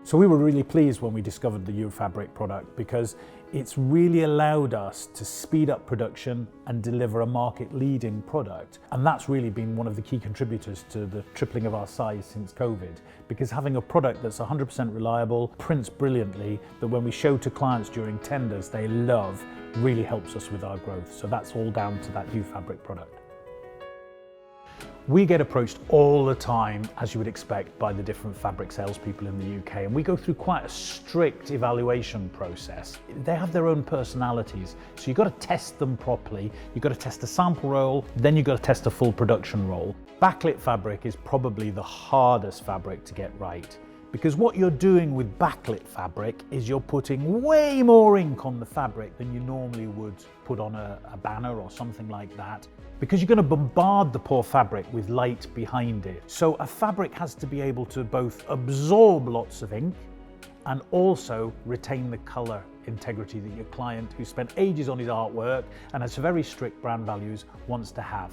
So we were really pleased when we discovered the UFABRIK product because it's really allowed us to speed up production and deliver a market-leading product. And that's really been one of the key contributors to the tripling of our size since COVID, because having a product that's 100% reliable, prints brilliantly, that when we show to clients during tenders they love, really helps us with our growth. So that's all down to that UFABRIK product. We get approached all the time, as you would expect, by the different fabric salespeople in the UK, and we go through quite a strict evaluation process. They have their own personalities, so you've got to test them properly. You've got to test a sample roll, then you've got to test a full production roll. Backlit fabric is probably the hardest fabric to get right, because what you're doing with backlit fabric is you're putting way more ink on the fabric than you normally would put on a banner or something like that, because you're going to bombard the poor fabric with light behind it. So a fabric has to be able to both absorb lots of ink and also retain the colour integrity that your client, who spent ages on his artwork and has very strict brand values, wants to have.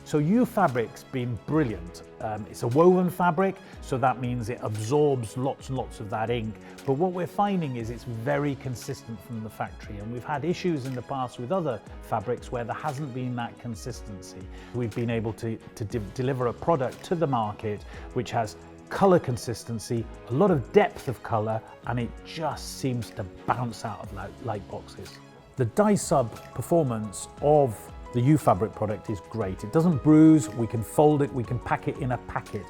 So UFABRIK's been brilliant. It's a woven fabric, so that means it absorbs lots and lots of that ink. But what we're finding is it's very consistent from the factory, and we've had issues in the past with other fabrics where there hasn't been that consistency. We've been able to deliver a product to the market which has colour consistency, a lot of depth of colour, and it just seems to bounce out of light boxes. The dye sub performance of the UFABRIK product is great. It doesn't bruise, we can fold it, we can pack it in a packet.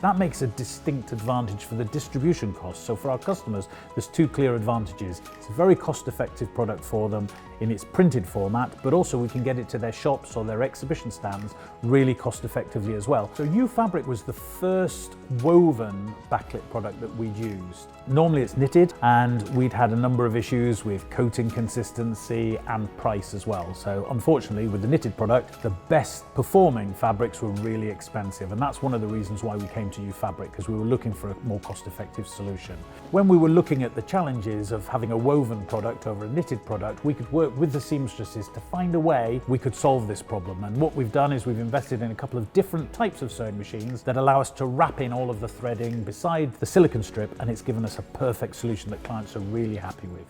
That makes a distinct advantage for the distribution costs. So for our customers, there's two clear advantages. It's a very cost-effective product for them in its printed format, but also we can get it to their shops or their exhibition stands really cost-effectively as well. So UFABRIK was the first woven backlit product that we'd used. Normally it's knitted, and we'd had a number of issues with coating consistency and price as well. So unfortunately, with the knitted product, the best performing fabrics were really expensive, and that's one of the reasons why we came to UFABRIK, because we were looking for a more cost-effective solution. When we were looking at the challenges of having a woven product over a knitted product, we could work with the seamstresses to find a way we could solve this problem. And what we've done is we've invested in a couple of different types of sewing machines that allow us to wrap in all of the threading beside the silicone strip, and it's given us a perfect solution that clients are really happy with.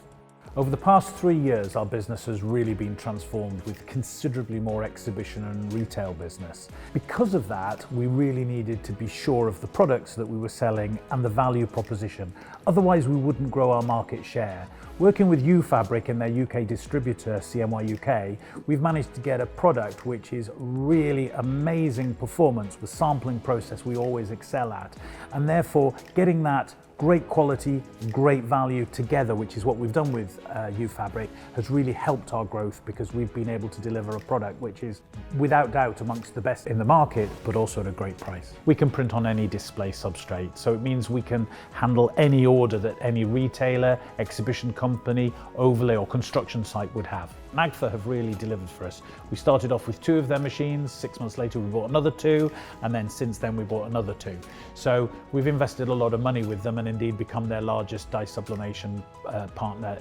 Over the past 3 years, our business has really been transformed with considerably more exhibition and retail business. Because of that, we really needed to be sure of the products that we were selling and the value proposition. Otherwise, we wouldn't grow our market share. Working with UFABRIK and their UK distributor, CMY UK, we've managed to get a product which is really amazing performance with sampling process we always excel at. And therefore, getting that great quality, great value together, which is what we've done with UFABRIK, has really helped our growth, because we've been able to deliver a product which is without doubt amongst the best in the market, but also at a great price. We can print on any display substrate, so it means we can handle any order that any retailer, exhibition company, overlay or construction site would have. Magfa have really delivered for us. We started off with 2 of their machines, 6 months later we bought another 2, and then since then we bought another 2. So we've invested a lot of money with them and indeed become their largest dye sublimation partner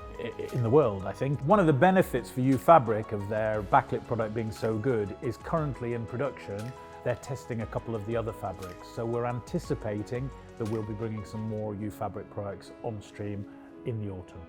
in the world, I think. One of the benefits for UFABRIK of their backlit product being so good is currently in production they're testing a couple of the other fabrics. So we're anticipating that we'll be bringing some more UFABRIK products on stream in the autumn.